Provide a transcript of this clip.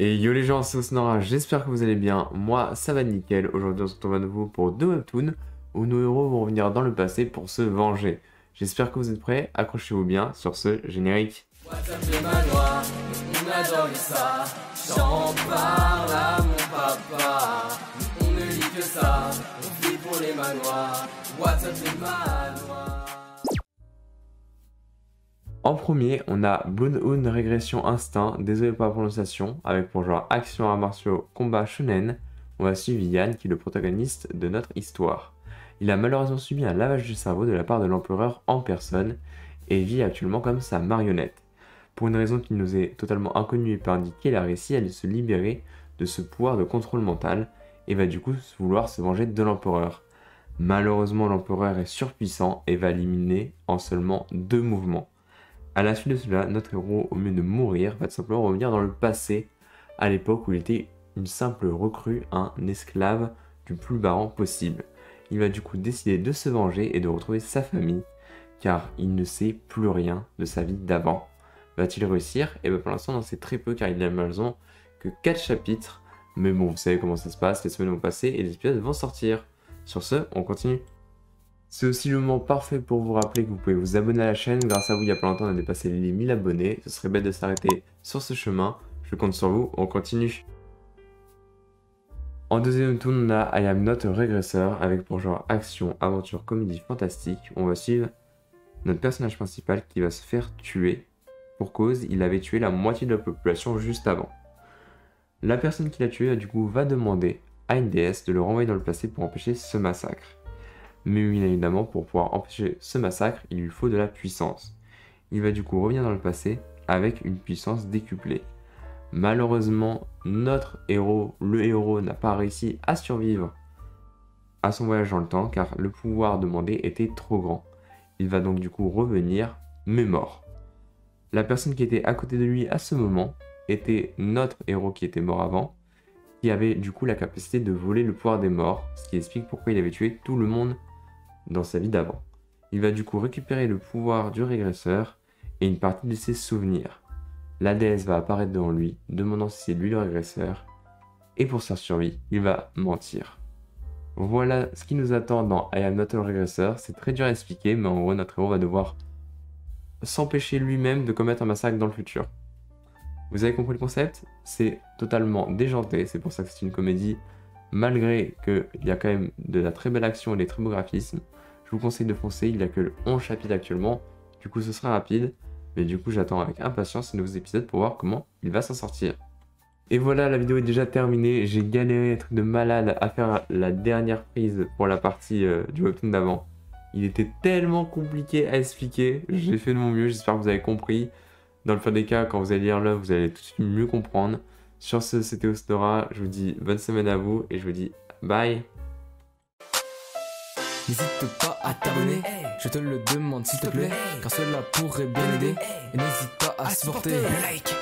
Et yo les gens, c'est Osnora, j'espère que vous allez bien, moi ça va nickel. Aujourd'hui on se retrouve à nouveau pour deux webtoons où nos héros vont revenir dans le passé pour se venger. J'espère que vous êtes prêts, accrochez-vous bien sur ce générique. WhatsApp les manoirs, on adore ça. J'en parle à mon papa. On ne lit que ça, on vit pour les manoirs. WhatsApp les manoirs. En premier, on a Bloodhound Régression Instinct, désolé pour la prononciation, avec pour genre action, arts martiaux, combat shonen. On va suivre Yann qui est le protagoniste de notre histoire. Il a malheureusement subi un lavage du cerveau de la part de l'empereur en personne et vit actuellement comme sa marionnette. Pour une raison qui nous est totalement inconnue et pas indiquée, il a réussi à se libérer de ce pouvoir de contrôle mental et va du coup vouloir se venger de l'empereur. Malheureusement, l'empereur est surpuissant et va l'éliminer en seulement 2 mouvements. A la suite de cela, notre héros, au lieu de mourir, va tout simplement revenir dans le passé, à l'époque où il était une simple recrue, un esclave du plus bas possible. Il va du coup décider de se venger et de retrouver sa famille, car il ne sait plus rien de sa vie d'avant. Va-t-il réussir? Et bien pour l'instant, on en sait très peu, car il n'a malheureusement que 4 chapitres. Mais bon, vous savez comment ça se passe, les semaines vont passer et les épisodes vont sortir. Sur ce, on continue. C'est aussi le moment parfait pour vous rappeler que vous pouvez vous abonner à la chaîne. Grâce à vous, il y a pas longtemps, on a dépassé les 1000 abonnés. Ce serait bête de s'arrêter sur ce chemin. Je compte sur vous, on continue. En deuxième tour, on a I Am Not a Regressor avec pour genre action, aventure, comédie fantastique. On va suivre notre personnage principal qui va se faire tuer. Pour cause, il avait tué la moitié de la population juste avant. La personne qui l'a tué, du coup, va demander à une déesse de le renvoyer dans le passé pour empêcher ce massacre. Mais bien évidemment, pour pouvoir empêcher ce massacre, il lui faut de la puissance. Il va du coup revenir dans le passé avec une puissance décuplée. Malheureusement, notre héros, le héros, n'a pas réussi à survivre à son voyage dans le temps car le pouvoir demandé était trop grand. Il va donc du coup revenir, mais mort. La personne qui était à côté de lui à ce moment était notre héros qui était mort avant, qui avait du coup la capacité de voler le pouvoir des morts, ce qui explique pourquoi il avait tué tout le monde dans sa vie d'avant. Il va du coup récupérer le pouvoir du régresseur et une partie de ses souvenirs. La déesse va apparaître devant lui, demandant si c'est lui le régresseur, et pour sa survie, il va mentir. Voilà ce qui nous attend dans I Am Not a Regressor. C'est très dur à expliquer, mais en gros, notre héros va devoir s'empêcher lui-même de commettre un massacre dans le futur. Vous avez compris le concept? C'est totalement déjanté, c'est pour ça que c'est une comédie, malgré qu'il y a quand même de la très belle action et des très beaux graphismes. Je vous conseille de foncer, il n'y a que 11 chapitres actuellement, du coup ce sera rapide, mais du coup j'attends avec impatience ces nouveaux épisodes pour voir comment il va s'en sortir. Et voilà, la vidéo est déjà terminée, j'ai galéré un truc de malade à faire la dernière prise pour la partie du webtoon d'avant. Il était tellement compliqué à expliquer, j'ai fait de mon mieux, j'espère que vous avez compris. Dans le pire des cas, quand vous allez lire l'œuvre, vous allez tout de suite mieux comprendre. Sur ce, c'était Osnora, je vous dis bonne semaine à vous et je vous dis bye. N'hésite pas à t'abonner, je te le demande s'il te plaît, car cela pourrait bien aider. Et n'hésite pas à supporter. Like.